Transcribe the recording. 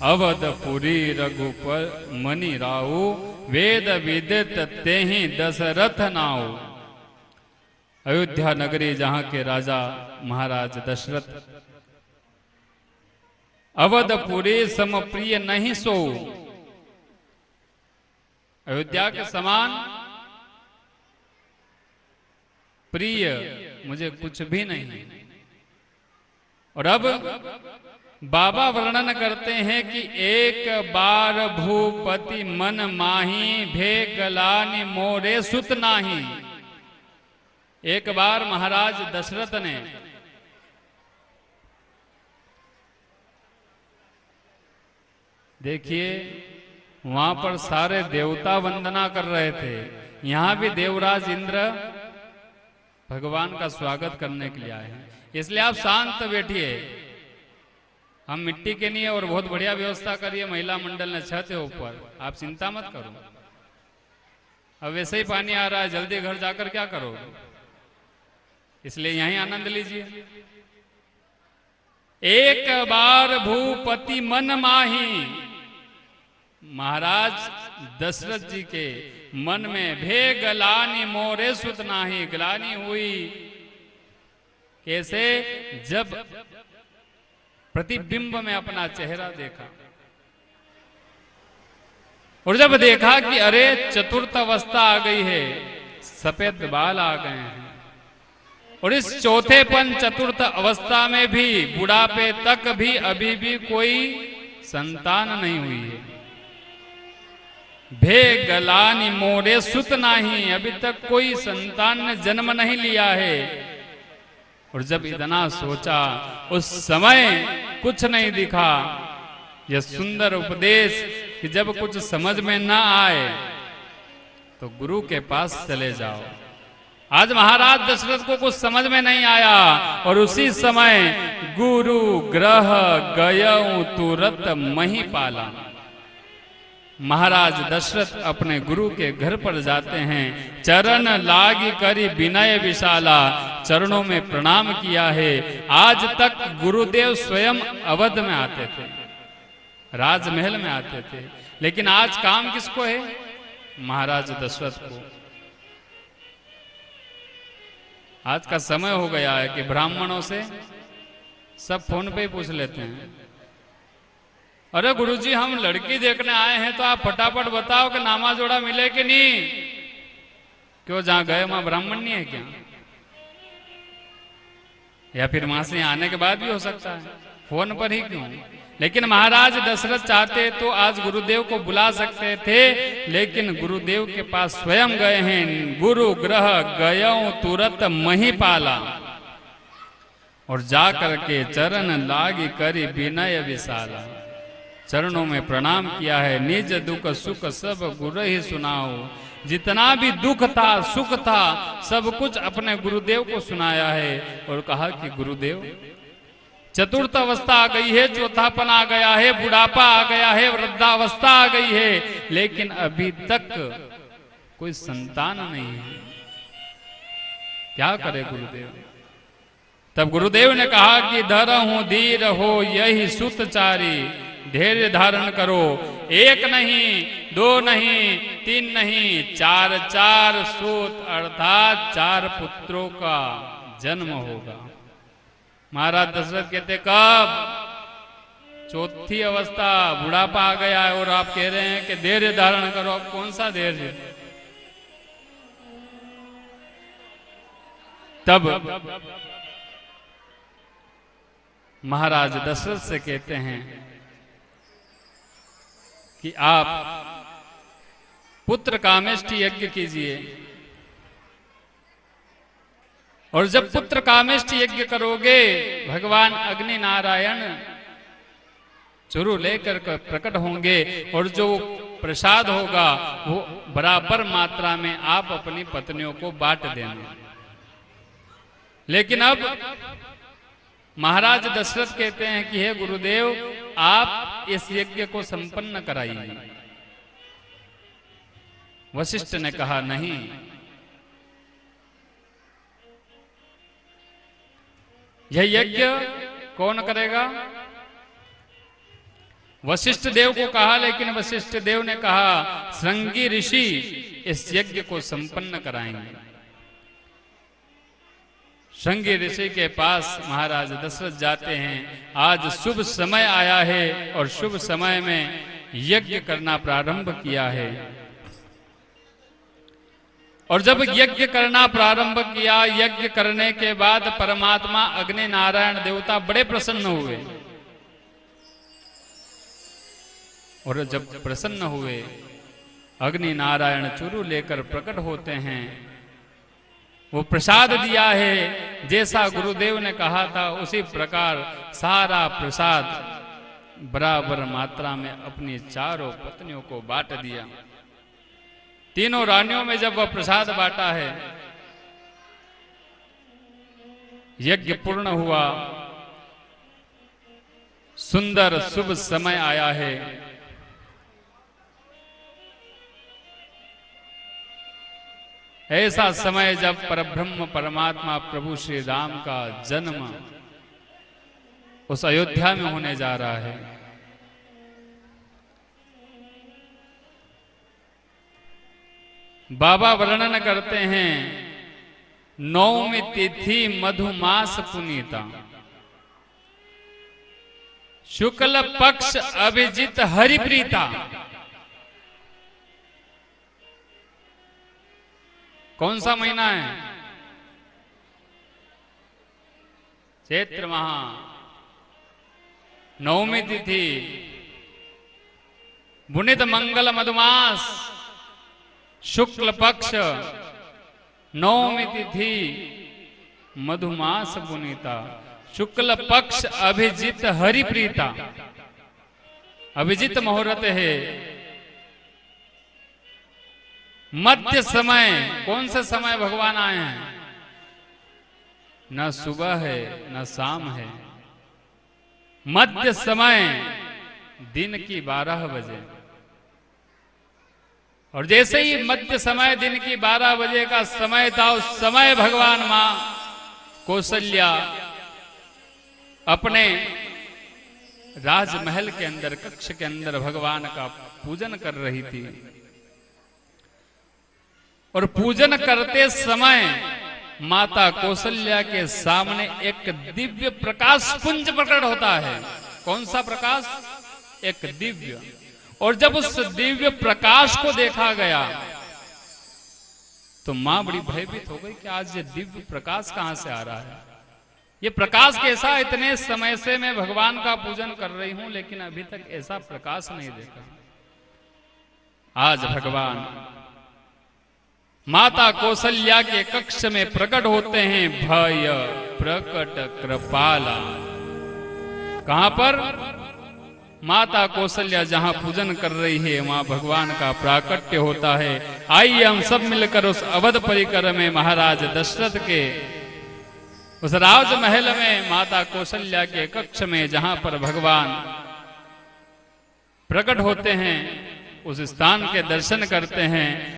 अवधपुरी रघुपर मनि राऊ, वेद विदित तेहि दशरथ नाऊ। अयोध्या नगरी जहां के राजा महाराज दशरथ, अवधपुरी सम प्रिय नहीं सो। अयोध्या के समान प्रिय मुझे कुछ भी नहीं। और अब बाबा वर्णन करते हैं कि एक बार भूपति मन माही, भे गलानि मोरे सुत नाही। एक बार महाराज दशरथ ने देखिए वहां पर सारे देवता वंदना कर रहे थे, यहां भी देवराज इंद्र भगवान का स्वागत करने के लिए आए हैं। इसलिए आप शांत बैठिए, हम मिट्टी के नहीं है और बहुत बढ़िया व्यवस्था करिए, महिला मंडल ने छत है ऊपर, आप चिंता मत करो। अब वैसे ही पानी आ रहा है, जल्दी घर जाकर क्या करोगे, इसलिए यहीं आनंद लीजिए। एक बार भूपति मन माही, महाराज दशरथ जी के मन में भे गलानि मोरे सुत नाही, ग्लानि हुई। कैसे? जब प्रतिबिंब में अपना चेहरा देखा और जब देखा कि अरे चतुर्थ अवस्था आ गई है, सफेद बाल आ गए हैं, और इस चौथेपन चतुर्थ अवस्था में भी बुढ़ापे तक भी अभी भी कोई संतान नहीं हुई है। भे गलानि मोरे सुत नाही, अभी तक कोई संतान ने जन्म नहीं लिया है। और जब इतना सोचा, उस समय कुछ नहीं दिखा। यह सुंदर उपदेश कि जब कुछ समझ में ना आए तो गुरु के पास चले जाओ। आज महाराज दशरथ को कुछ समझ में नहीं आया और उसी समय गुरु ग्रह गयऊ तुरत महिपाला। महाराज दशरथ अपने गुरु के घर पर जाते हैं, चरण लागी करी विनय विशाला, चरणों में प्रणाम किया है। आज तक गुरुदेव स्वयं अवध में आते थे, राजमहल में आते थे, लेकिन आज काम किसको है? महाराज दशरथ को। आज का समय हो गया है कि ब्राह्मणों से सब फोन पे ही पूछ लेते हैं, अरे गुरुजी हम लड़की देखने आए हैं तो आप फटाफट बताओ कि नामा जोड़ा मिले कि नहीं। क्यों, जहां गए वहां ब्राह्मण नहीं है क्या? या फिर वहां से आने के बाद भी हो सकता है, फोन पर ही क्यों? लेकिन महाराज दशरथ चाहते तो आज गुरुदेव को बुला सकते थे, लेकिन गुरुदेव के पास स्वयं गए हैं। गुरु ग्रह गयऊ तुरत महिपाला, और जाकर के चरण लागी करी विनय विशाला, चरणों में प्रणाम किया है। निज दुख सुख सब गुरु ही सुनाओ, जितना भी दुख था सुख था सब कुछ अपने गुरुदेव को सुनाया है। और कहा कि गुरुदेव चतुर्थ अवस्था आ गई है, चौथापन आ गया है, बुढ़ापा आ गया है, वृद्धावस्था आ गई है, लेकिन अभी तक कोई संतान नहीं है, क्या करे गुरुदेव? तब गुरुदेव ने कहा कि धरहूं धीर हो यही सुत चारी, धैर्य धारण करो। एक नहीं, दो नहीं, तीन नहीं, चार चार सूत अर्थात 4 पुत्रों का जन्म होगा। महाराज दशरथ कहते कब? चौथी अवस्था, बुढ़ापा आ गया है और आप कह रहे हैं कि धैर्य धारण करो। अब कौन सा धैर्य? तब महाराज दशरथ से कहते हैं कि आप पुत्र कामेष्टि यज्ञ कीजिए, और जब पुत्र कामेष्टि यज्ञ करोगे भगवान अग्नि नारायण चुरु लेकर प्रकट होंगे, और जो प्रसाद होगा वो बराबर मात्रा में आप अपनी पत्नियों को बांट देना। लेकिन अब महाराज दशरथ कहते हैं कि हे गुरुदेव आप इस यज्ञ को संपन्न कराइए। वशिष्ठ ने कहा नहीं, यह यज्ञ कौन करेगा? वशिष्ठ देव को कहा, लेकिन वशिष्ठ देव ने कहा श्रृंगी ऋषि इस यज्ञ को संपन्न कराएंगे। श्रृंगी ऋषि के पास महाराज दशरथ जाते हैं। आज शुभ समय आया है और शुभ समय में यज्ञ करना प्रारंभ किया है। और जब यज्ञ करना प्रारंभ किया, यज्ञ करने के बाद परमात्मा अग्नि नारायण देवता बड़े प्रसन्न हुए। और जब प्रसन्न हुए, अग्नि नारायण चुरु लेकर प्रकट होते हैं। वो प्रसाद दिया है, जैसा गुरुदेव ने कहा था उसी प्रकार सारा प्रसाद बराबर मात्रा में अपनी चारों पत्नियों को बांट दिया। तीनों रानियों में जब वह प्रसाद बांटा है, यज्ञ पूर्ण हुआ, सुंदर शुभ समय आया है। ऐसा समय जब परब्रह्म परमात्मा प्रभु श्री राम का जन्म उस अयोध्या में होने जा रहा है। बाबा वर्णन करते हैं, नौमी तिथि मधुमास पुनीता, शुक्ल पक्ष अभिजित हरिप्रीता। कौन सा महीना है? चैत्र माह, नवमी तिथि, बुनित मंगल मधुमास, शुक्ल पक्ष, नवमी तिथि, मधुमास पुनीता, शुक्ल पक्ष अभिजित हरिप्रीता। अभिजित मुहूर्त है। मध्य समय, कौन सा समय भगवान आए हैं? न सुबह है न शाम है, मध्य समय, दिन की 12 बजे। और जैसे ही मध्य समय दिन की 12 बजे का समय था, उस समय भगवान मां कौशल्या अपने राजमहल के अंदर, कक्ष के अंदर भगवान का पूजन कर रही थी। और पूजन करते समय माता कौशल्या के सामने एक दिव्य प्रकाश पुंज प्रकट होता है। कौन सा प्रकाश? एक दिव्य। और जब उस दिव्य प्रकाश को देखा गया तो मां बड़ी भयभीत हो गई कि आज ये दिव्य प्रकाश कहां से आ रहा है, ये प्रकाश कैसा? इतने समय से मैं भगवान का पूजन कर रही हूं, लेकिन अभी तक ऐसा प्रकाश नहीं देखा। आज भगवान माता कौशल्या के कक्ष में प्रकट होते हैं। भय प्रकट कृपाला। कहां पर? माता कौशल्या जहां पूजन कर रही है, वहां भगवान का प्राकट्य होता है। आइए हम सब मिलकर उस अवध परिकर में महाराज दशरथ के उस राजमहल में माता कौशल्या के कक्ष में जहां पर भगवान प्रकट होते हैं, उस स्थान के दर्शन करते हैं।